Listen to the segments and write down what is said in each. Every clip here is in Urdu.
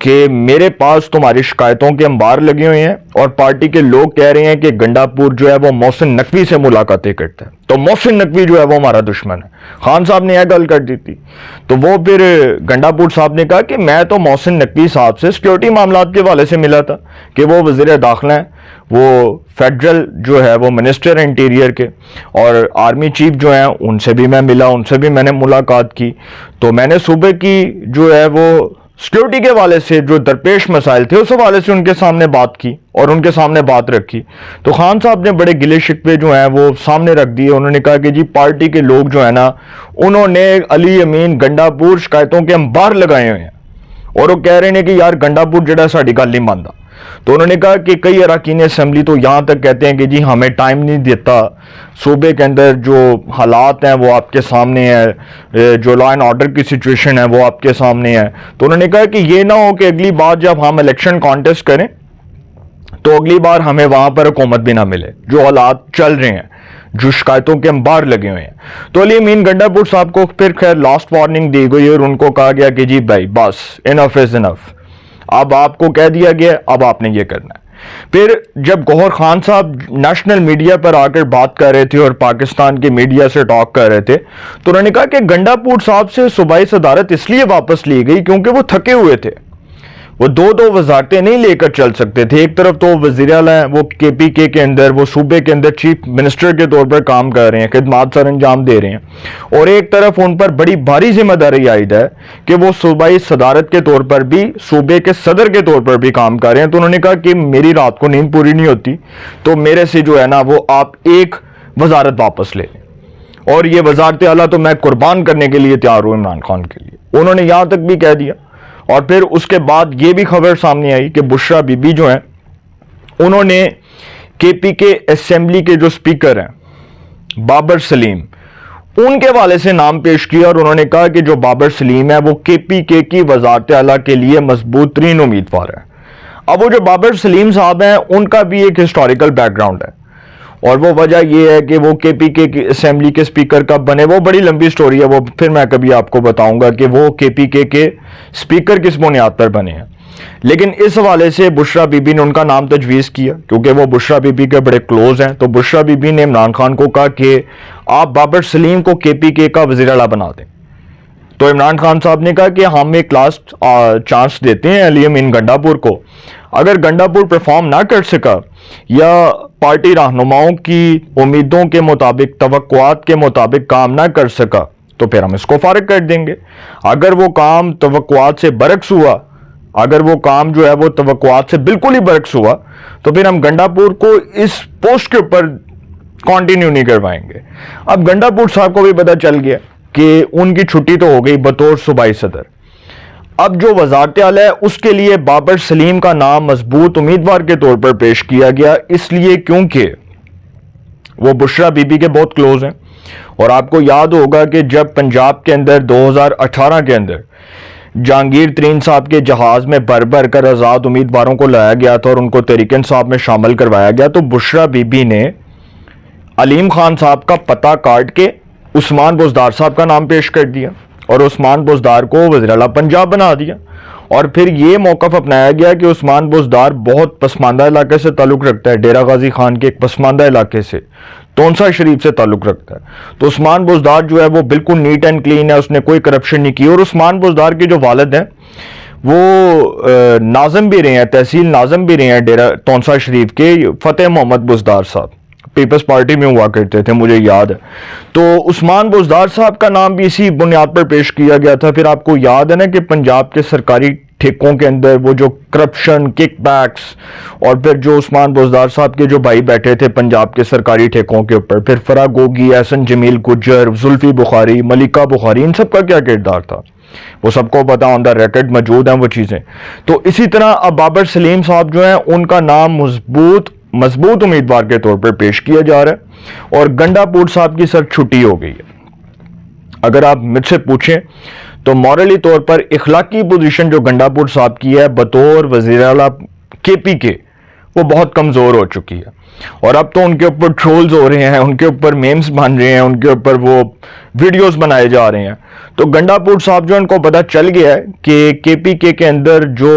کہ میرے پاس تمہاری شکایتوں کے انبار لگے ہوئے ہیں اور پارٹی کے لوگ کہہ رہے ہیں کہ گنڈاپور جو ہے وہ محسن نقوی سے ملاقاتیں کرتا ہے، تو محسن نقوی جو ہے وہ ہمارا دشمن ہے۔ خان صاحب نے یہ گل کر دی تھی، تو وہ پھر گنڈاپور صاحب نے کہا کہ میں تو محسن نقوی صاحب سے سیکیورٹی معاملات کے حوالے سے ملا تھا کہ وہ وزیر داخلہ ہیں، وہ فیڈرل جو ہے وہ منسٹر انٹیریئر کے، اور آرمی چیف جو ہیں ان سے بھی میں ملا، ان سے بھی میں نے ملاقات کی، تو میں نے صوبے کی جو ہے وہ سیکیورٹی کے حوالے سے جو درپیش مسائل تھے اس حوالے سے ان کے سامنے بات کی اور ان کے سامنے بات رکھی۔ تو خان صاحب نے بڑے گلے شکوے جو ہیں وہ سامنے رکھ دیے۔ انہوں نے کہا کہ جی پارٹی کے لوگ جو ہیں نا، انہوں نے علی امین گنڈاپور شکایتوں کے انبار لگائے ہوئے ہیں اور وہ کہہ رہے ہیں کہ یار گنڈاپور جڑا ساڈی گل نہیں مانتا۔ تو انہوں نے کہا کہ کئی اراکین اسمبلی تو یہاں تک کہتے ہیں کہ جی ہمیں ٹائم نہیں دیتا، صوبے کے اندر جو حالات ہیں وہ آپ کے سامنے ہے، جو لا اینڈ آرڈر کی سچویشن ہے وہ آپ کے سامنے ہے۔ تو انہوں نے کہا کہ یہ نہ ہو کہ اگلی بار جب ہم الیکشن کانٹیسٹ کریں تو اگلی بار ہمیں وہاں پر حکومت بھی نہ ملے، جو حالات چل رہے ہیں، جو شکایتوں کے انبار لگے ہوئے ہیں۔ تو علی امین گنڈاپور صاحب کو پھر خیر لاسٹ وارننگ دی گئی اور ان کو کہا گیا کہ جی بھائی بس انف از انف، اب آپ کو کہہ دیا گیا، اب آپ نے یہ کرنا ہے۔ پھر جب گوہر خان صاحب نیشنل میڈیا پر آ کر بات کر رہے تھے اور پاکستان کی میڈیا سے ٹاک کر رہے تھے، تو انہوں نے کہا کہ گنڈاپور صاحب سے صوبائی صدارت اس لیے واپس لی گئی کیونکہ وہ تھکے ہوئے تھے، وہ دو وزارتیں نہیں لے کر چل سکتے تھے۔ ایک طرف تو وزیر اعلیٰ ہیں، وہ کے پی کے اندر، وہ صوبے کے اندر چیف منسٹر کے طور پر کام کر رہے ہیں، خدمات سر انجام دے رہے ہیں، اور ایک طرف ان پر بڑی بھاری ذمہ داری عائد ہے کہ وہ صوبائی صدارت کے طور پر بھی، صوبے کے صدر کے طور پر بھی کام کر رہے ہیں۔ تو انہوں نے کہا کہ میری رات کو نیند پوری نہیں ہوتی، تو میرے سے جو ہے نا وہ آپ ایک وزارت واپس لے لیں، اور یہ وزارت اعلیٰ تو میں قربان کرنے کے لیے تیار ہوں عمران خان کے لیے۔ انہوں نے یہاں تک بھی کہہ دیا۔ اور پھر اس کے بعد یہ بھی خبر سامنے آئی کہ بشرا بی بی جو ہیں، انہوں نے کے پی کے اسمبلی کے جو سپیکر ہیں بابر سلیم، ان کے حوالے سے نام پیش کیا، اور انہوں نے کہا کہ جو بابر سلیم ہے وہ کے پی کے کی وزارت اعلیٰ کے لیے مضبوط ترین امیدوار ہے۔ اب وہ جو بابر سلیم صاحب ہیں ان کا بھی ایک ہسٹوریکل بیک گراؤنڈ ہے، اور وہ وجہ یہ ہے کہ وہ کے پی کے اسمبلی کے سپیکر کب بنے، وہ بڑی لمبی سٹوری ہے، وہ پھر میں کبھی آپ کو بتاؤں گا کہ وہ کے پی کے سپیکر کس بنیاد پر بنے ہیں۔ لیکن اس حوالے سے بشرا بی بی نے ان کا نام تجویز کیا کیونکہ وہ بشرا بی بی کے بڑے کلوز ہیں۔ تو بشرا بی بی نے عمران خان کو کہا کہ آپ بابر سلیم کو کے پی کے کا وزیر اعلیٰ بنا دیں۔ تو عمران خان صاحب نے کہا کہ ہم ایک لاسٹ چانس دیتے ہیں علی امین گنڈاپور کو، اگر گنڈاپور پرفارم نہ کر سکا یا پارٹی رہنماؤں کی امیدوں کے مطابق، توقعات کے مطابق کام نہ کر سکا تو پھر ہم اس کو فارغ کر دیں گے۔ اگر وہ کام توقعات سے برعکس ہوا، اگر وہ کام جو ہے وہ توقعات سے بالکل ہی برعکس ہوا، تو پھر ہم گنڈاپور کو اس پوسٹ کے اوپر کنٹینیو نہیں کروائیں گے۔ اب گنڈاپور صاحب کو بھی پتہ چل گیا کہ ان کی چھٹی تو ہو گئی بطور صوبائی صدر، اب جو وزارت اعلیٰ ہے اس کے لیے بابر سلیم کا نام مضبوط امیدوار کے طور پر پیش کیا گیا، اس لیے کیونکہ وہ بشرا بی بی کے بہت کلوز ہیں۔ اور آپ کو یاد ہوگا کہ جب پنجاب کے اندر 2018 کے اندر جہانگیر ترین صاحب کے جہاز میں بھر بھر کر آزاد امیدواروں کو لایا گیا تھا اور ان کو تحریک انصاف میں شامل کروایا گیا، تو بشرا بی بی نے علیم خان صاحب کا پتہ کاٹ کے عثمان بزدار صاحب کا نام پیش کر دیا اور عثمان بزدار کو وزیر اعلیٰ پنجاب بنا دیا۔ اور پھر یہ موقف اپنایا گیا کہ عثمان بزدار بہت پسماندہ علاقے سے تعلق رکھتا ہے، ڈیرہ غازی خان کے ایک پسماندہ علاقے سے، تونسا شریف سے تعلق رکھتا ہے۔ تو عثمان بزدار جو ہے وہ بالکل نیٹ اینڈ کلین ہے، اس نے کوئی کرپشن نہیں کی۔ اور عثمان بزدار کے جو والد ہیں وہ ناظم بھی رہے ہیں، تحصیل ناظم بھی رہے ہیں ڈیرہ تونسا شریف کے، فتح محمد بزدار صاحب پیپلز پارٹی میں ہوا کرتے تھے، مجھے یاد ہے۔ تو عثمان بزدار صاحب کا نام بھی اسی بنیاد پر پیش کیا گیا تھا۔ پھر آپ کو یاد ہے نا کہ پنجاب کے سرکاری ٹھیکوں کے اندر وہ جو کرپشن، کک بیکس، اور پھر جو عثمان بزدار صاحب کے جو بھائی بیٹھے تھے پنجاب کے سرکاری ٹھیکوں کے اوپر، پھر فرا گوگی، احسن جمیل گجر، زلفی بخاری، ملکہ بخاری، ان سب کا کیا کردار تھا وہ سب کو پتا، آن دا ریکارڈ موجود ہیں وہ چیزیں۔ تو اسی طرح اب بابر سلیم صاحب جو ہیں ان کا نام مضبوط امیدوار کے طور پر پیش کیا جا رہا ہے، اور گنڈاپور صاحب کی سر چھٹی ہو گئی ہے۔ اگر آپ مجھ سے پوچھیں تو مورلی طور پر اخلاقی پوزیشن جو گنڈاپور صاحب کی ہے بطور وزیر اعلیٰ کے پی کے، وہ بہت کمزور ہو چکی ہے، اور اب تو ان کے اوپر ٹرولز ہو رہے ہیں، ان کے اوپر میمز بن رہے ہیں، ان کے اوپر وہ ویڈیوز بنائے جا رہے ہیں. تو گنڈا پور صاحب جو ان کو پتہ چل گیا ہے کہ کے پی کے اندر جو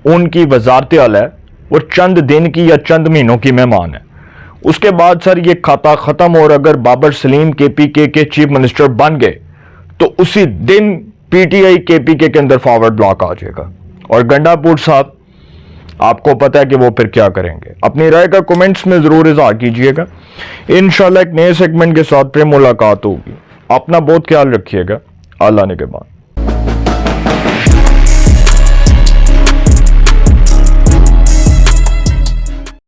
ان کی وزارت اعلی ہے وہ چند دن کی یا چند مہینوں کی مہمان ہے. اس کے بعد سر یہ کھاتا ختم، اور اگر بابر سلیم کے پی کے چیف منسٹر بن گئے تو اسی دن پی ٹی آئی کے پی کے اندر فارورڈ بلاک آ جائے گا. اور گنڈا پور صاحب آپ کو پتہ ہے کہ وہ پھر کیا کریں گے. اپنی رائے کا کومنٹس میں ضرور اظہار کیجئے گا. انشاءاللہ ایک نئے سیگمنٹ کے ساتھ پھر ملاقات ہوگی. اپنا بہت خیال رکھیے گا. اللہ نے کے بعد.